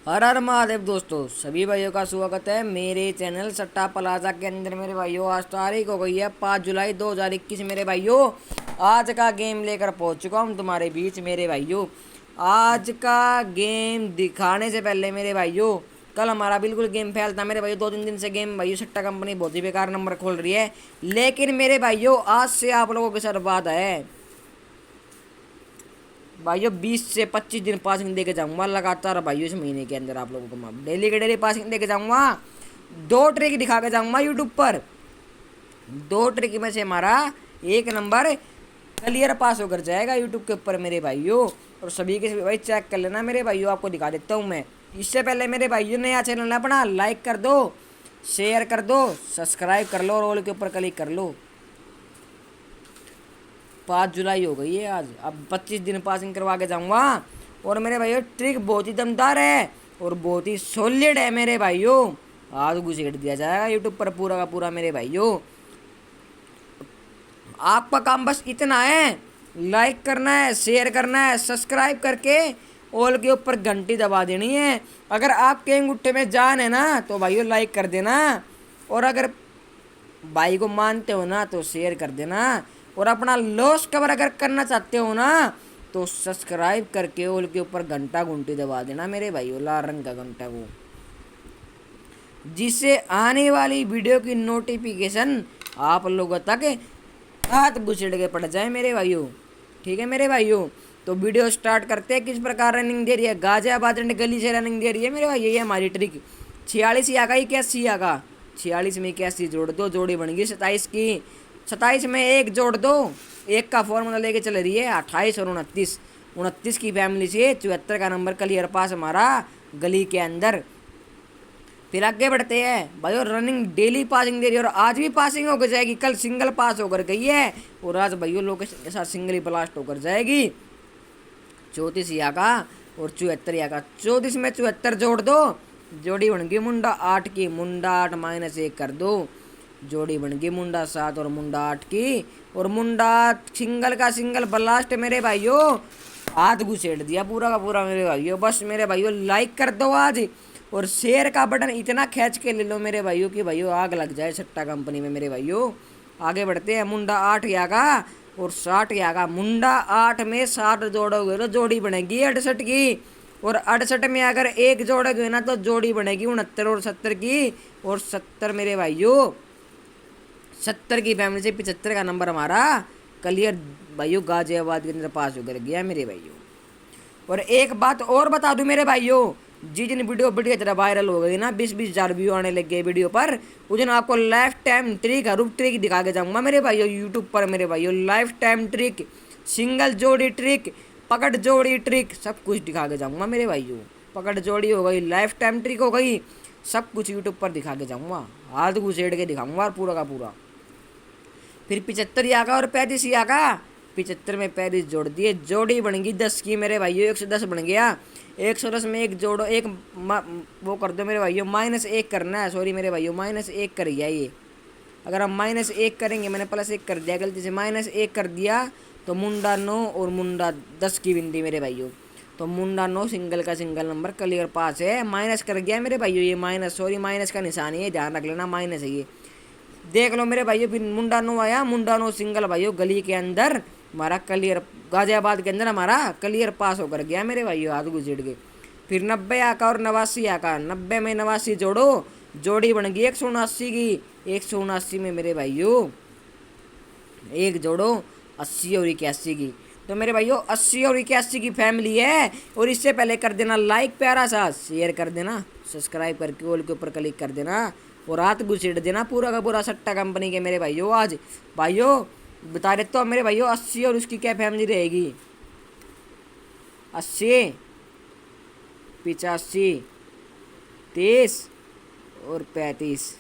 हर हर महादेव दोस्तों, सभी भाइयों का स्वागत है मेरे चैनल सट्टा प्लाजा के अंदर। मेरे भाइयों, आज तारीख हो गई है 5 जुलाई 2021। मेरे भाइयों, आज का गेम लेकर पहुंच चुका हूं तुम्हारे बीच। मेरे भाइयों, आज का गेम दिखाने से पहले मेरे भाइयों, कल हमारा बिल्कुल गेम फेल था। मेरे भाइयों, 2-3 दिन से गेम भाइयों सट्टा कंपनी बहुत ही बेकार नंबर खोल रही है। लेकिन मेरे भाइयों, आज से आप लोगों के साथ बात है भाइयों, 20 से 25 दिन पासिंग दे के जाऊंगा लगातार भाइयों। इस महीने के अंदर आप लोगों को मैं डेली के डेली पासिंग दे के जाऊंगा। 2 ट्रिक दिखा के जाऊंगा यूट्यूब पर। 2 ट्रिक में से हमारा एक नंबर क्लियर पास होकर जाएगा यूट्यूब के ऊपर मेरे भाइयों। और सभी के सभी भाई चेक कर लेना मेरे भाइयों, आपको दिखा देता हूँ मैं। इससे पहले मेरे भाइयों, नया चैनल अपना लाइक कर दो, शेयर कर दो, सब्सक्राइब कर लो और ऑल के ऊपर क्लिक कर लो। 5 जुलाई हो गई है आज। अब 25 दिन पासिंग करवा के जाऊंगा। और मेरे भाइयों, ट्रिक बहुत ही दमदार है और बहुत ही सॉलिड है मेरे भाइयों। आज घुसेड़ दिया जाएगा यूट्यूब पर पूरा का पूरा मेरे भाइयों। आपका काम बस इतना है, लाइक करना है, शेयर करना है, सब्सक्राइब करके ऑल के ऊपर घंटी दबा देनी है। अगर आपके अंगूठे में जान है ना तो भाइयों लाइक कर देना। और अगर भाई को मानते हो ना तो शेयर कर देना। और अपना लॉस कवर अगर करना चाहते हो ना तो सब्सक्राइब करके ऑल के ऊपर घंटा घंटी दबा देना मेरे भाइयों, लाल रंग का घंटा को, जिससे आने वाली वीडियो की नोटिफिकेशन आप लोगों तक हाथ घुसेड़ के पड़ जाए मेरे भाइयों। ठीक है मेरे भाइयों, तो वीडियो स्टार्ट करते हैं। किस प्रकार रनिंग दे रही है, गाजियाबाद गली से रनिंग दे रही है मेरे भाई। ये हमारी ट्रिक 46 आगा 81 आगा। 46 में 81 जोड़ दो, जोड़ी बन गई 27 की। 27 में एक जोड़ दो, एक का फॉर्मूला लेके चल रही है 28 और 29। 29 की फैमिली से 74 का नंबर क्लियर पास हमारा गली के अंदर। फिर आगे बढ़ते हैं भाई। और रनिंग डेली पासिंग दे रही है और आज भी पासिंग होकर जाएगी। कल सिंगल पास होकर गई है और आज भाइयों लोकेशन के साथ सिंगल ही ब्लास्ट होकर जाएगी। 34 यहाँ का और 74 यहाँ का। 34 में 74 जोड़ दो, जोड़ी बन गई मुंडा 8 की। मुंडा 8 -1 कर दो, जोड़ी बन गई मुंडा 7 और मुंडा 8 की। और मुंडा सिंगल का सिंगल ब्लास्ट मेरे भाइयों, हाथ घुसेड़ दिया पूरा का पूरा मेरे भाइयों। बस मेरे भाइयों, लाइक कर दो आज और शेयर का बटन इतना खींच के ले लो मेरे भाइयों कि भाइयों आग लग जाए सट्टा कंपनी में मेरे भाइयों। आगे बढ़ते हैं। मुंडा 8 यहाँ का और 60 यहाँ का। मुंडा 8 में 60 जोड़ोगे तो जोड़ी बनेगी 68 की। और 68 में अगर एक जोड़ोगे ना तो जोड़ी बनेगी 69 और 70 की। और 70 मेरे भाइयों, 70 की फैमिली से 75 का नंबर हमारा क्लियर भाइयों गाजियाबाद के अंदर पास होकर गया मेरे भाइयों। और एक बात और बता दूं मेरे भाइयों, जिस दिन वीडियो बढ़िया तरह वायरल हो गई ना, 20-20 हज़ार व्यू आने लग गए वीडियो पर, उस दिन आपको लाइफ टाइम ट्रिक हरूफ ट्रिक दिखा के जाऊंगा मेरे भाइयों यूट्यूब पर मेरे भाइयों। लाइफ टाइम ट्रिक, सिंगल जोड़ी ट्रिक, पकड़ जोड़ी ट्रिक, सब कुछ दिखा के जाऊंगा मेरे भाइयों। पकड़ जोड़ी हो गई, लाइफ टाइम ट्रिक हो गई, सब कुछ यूट्यूब पर दिखा के जाऊंगा। हाथ घुसेड़ के दिखाऊंगा पूरा का पूरा। फिर 75 आगा और 35 आगा। 75 में 35 जोड़ दिए, जोड़ी बन गई 10 की मेरे भाइयों। 110 बन गया। 110 में एक जोड़ो, एक वो कर दो मेरे भाइयों, -1 करना है। सॉरी मेरे भाइयों, -1 कर गया ये। अगर हम -1 करेंगे, मैंने +1 कर दिया गलती से, -1 कर दिया तो मुंडा 9 और मुंडा 10 की बिंदी मेरे भाइयों। तो मुंडा 9 सिंगल का सिंगल नंबर क्लियर पास है। माइनस कर गया मेरे भाइयों ये, माइनस, सॉरी माइनस का निशान है, ध्यान रख लेना, माइनस है ये। देख लो मेरे भाइयों, फिर मुंडा 9 आया। मुंडा 9 सिंगल भाइयों गली के अंदर हमारा क्लियर, गाजियाबाद के अंदर हमारा क्लियर पास होकर गया मेरे भाइयों, हाथ घुसेड़ के। फिर 90 आका और 89 आका। 90 में 89 जोड़ो, जोड़ी बन गई 179 की। 179 में मेरे भाइयों एक जोड़ो, 80 और 81 की। तो मेरे भाइयों 80 और 81 की फैमिली है। और इससे पहले कर देना लाइक प्यारा सा, शेयर कर देना, सब्सक्राइब करके ऑल के ऊपर क्लिक कर देना और हाथ घुसेड़ देना पूरा का पूरा सट्टा कंपनी के मेरे भाइयों। आज भाइयों बता देता हूँ मेरे भाइयों, 80 और उसकी क्या फैमिली रहेगी। 80, 85, 30 और 35,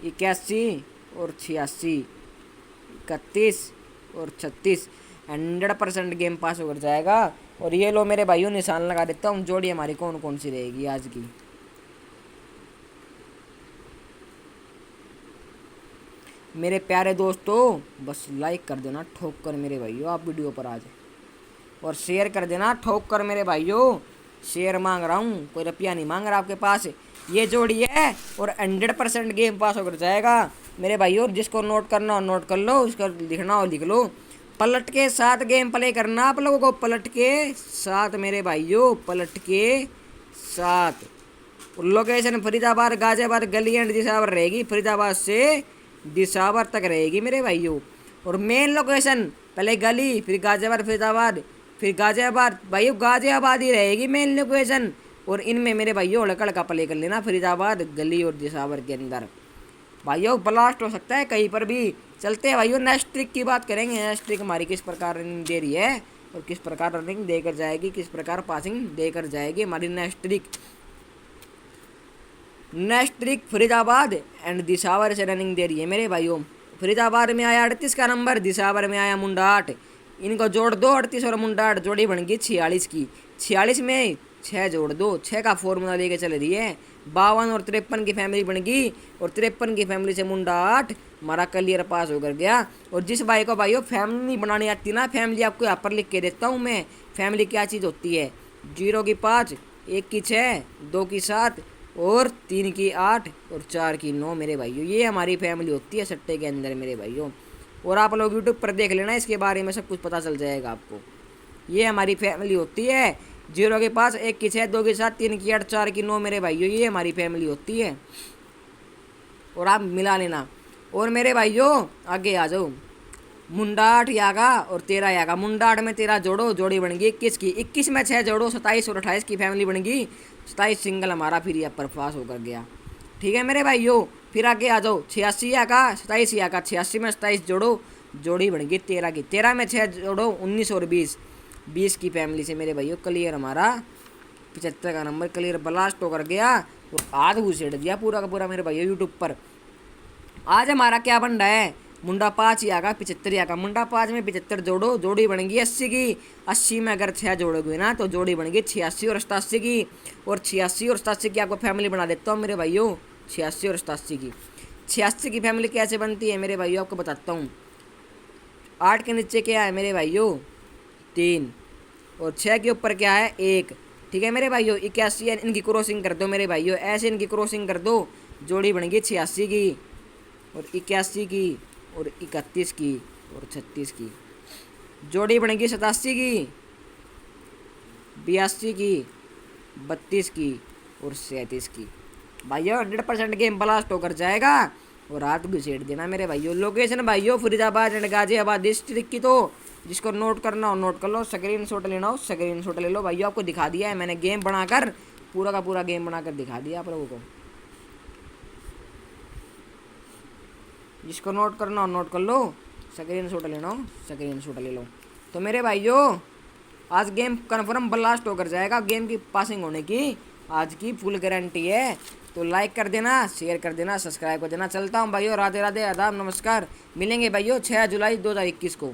81 और 86, 31 और 36। 100% गेम पास होकर जाएगा। और ये लो मेरे भाइयों, निशान लगा देता हूँ, जोड़ी हमारी कौन कौन सी रहेगी आज की। मेरे प्यारे दोस्तों, बस लाइक कर देना ठोक कर मेरे भाइयों आप वीडियो पर आज, और शेयर कर देना ठोक कर मेरे भाइयों। शेयर मांग रहा हूँ, कोई रुपया नहीं मांग रहा आपके पास। ये जोड़ी है और 100% गेम पास होकर जाएगा मेरे भाइयों। जिसको नोट करना हो नोट कर लो, उसको लिखना हो लिख लो। पलट के साथ गेम प्ले करना आप लोगों को, पलट के साथ मेरे भाइयों, पलट के साथ। लोकेशन फरीदाबाद गाजियाबाद गली एंड दिसावर रहेगी, फरीदाबाद से दिसावर तक रहेगी मेरे भाइयों। और मेन लोकेशन पहले गली, फिर गाजियाबाद फरीदाबाद, फिर गाजियाबाद भाइयों, गाजियाबाद ही रहेगी मेन लोकेशन। और इनमें मेरे भाइयों हड़कड़ का प्ले कर लेना, फरीदाबाद गली और दिसावर के अंदर भाइयों ब्लास्ट हो सकता है कहीं पर भी। चलते हैं भाइयों नेक्स्ट ट्रिक की बात करेंगे। नेक्स्ट ट्रिक हमारी किस प्रकार रनिंग दे रही है और किस प्रकार रनिंग देकर जाएगी, किस प्रकार पासिंग देकर जाएगी हमारी next trick. Next trick Faridabad and Disawar से रनिंग दे रही है मेरे भाइयों। फरीदाबाद में आया 38 का नंबर, दिसावर में आया मुंडा 8। इनको जोड़ दो, 38 और मुंडा 8 जोड़ी बन गई 46 की। 46 में 6 जोड़ दो, 6 का फॉर्मूला लेके चल रही है। 52 और 53 की फैमिली बन गई, और 53 की फैमिली से मुंडा 8 हमारा क्लियर पास होकर गया। और जिस भाई को भाइयों फैमिली नहीं बनानी आती ना, फैमिली आपको यहाँ पर लिख के देता हूँ मैं। फैमिली क्या चीज़ होती है? 0 की 5, 1 की 6, 2 की 7 और 3 की 8 और 4 की 9 मेरे भाइयों। ये हमारी फैमिली होती है सट्टे के अंदर मेरे भाइयों। और आप लोग यूट्यूब पर देख लेना, इसके बारे में सब कुछ पता चल जाएगा आपको। ये हमारी फैमिली होती है। 0 के 5, 1 की 6, 2 की 7, 3 की 8, 4 की 9 मेरे भाइयों। ये हमारी फैमिली होती है और आप मिला लेना। और मेरे भाइयों आगे आ जाओ, मुंडा 8 यागा और 13 यागा। मुंडा 8 में 13 जोड़ो, जोड़ी बन गई 21 की। 21 में 6 जोड़ो, 27 और 28 की फैमिली बन गई। 27 सिंगल हमारा फिर यहाँ पर पास होकर गया। ठीक है मेरे भाइयों, फिर आगे आ जाओ, 86 यागा 27 यागा। 86 में 27 जोड़ो, जोड़ी बन गई 13 की। 13 में 6 जोड़ो, 19 और 20, 20 की फैमिली से मेरे भाइयों क्लियर हमारा 75 का नंबर क्लियर ब्लास्ट होकर गया। और आज घुसेड़ दिया पूरा का पूरा मेरे भाइयों यूट्यूब पर। आज हमारा क्या बन रहा है? मुंडा 5 आगा 75 आगा। मुंडा 5 में 75 जोड़ो, जोड़ी बन गई 80 की। 80 में अगर 6 जोड़ोगे ना तो जोड़ी बन गई 86 और 87 की। और 86 और 87 की आपको फैमिली बना देता हूँ मेरे भाइयों। 86 और 87 की, 86 की फैमिली कैसे बनती है मेरे भाइयों आपको बताता हूँ। 8 के नीचे क्या है मेरे भाइयों? 3 और 6 के ऊपर क्या है? 1। ठीक है मेरे भाइयों, 81 है। इनकी क्रॉसिंग कर दो मेरे भाइयों, ऐसे इनकी क्रॉसिंग कर दो, जोड़ी बन गई 86 की और 81 की और 31 की और 36 की। जोड़ी बन गई 87 की, 82 की, 32 की और 37 की। भाइयों 100% गेम ब्लास्ट होकर जाएगा और रात घुसेड़ देना मेरे भाइयों। लोकेशन भाइयों फरीदाबाद एंड गाजियाबाद डिस्ट्रिक्ट की। तो जिसको नोट करना हो नोट कर लो, स्क्रीन शॉट लेना हो स्क्रीन शॉट ले लो भाइयों। आपको दिखा दिया है मैंने गेम बनाकर, पूरा का पूरा गेम बनाकर दिखा दिया आप लोगों को। जिसको नोट करना हो नोट कर लो, स्क्रीन शॉट लेना हो स्क्रीन शॉट ले लो। तो मेरे भाइयों आज गेम कन्फर्म ब्लास्ट होकर जाएगा। गेम की पासिंग होने की आज की फुल गारंटी है। तो लाइक कर देना, शेयर कर देना, सब्सक्राइब कर देना। चलता हूँ भाइयों, राधे राधे, आदाब, नमस्कार। मिलेंगे भाइयों 6 जुलाई 2021 को।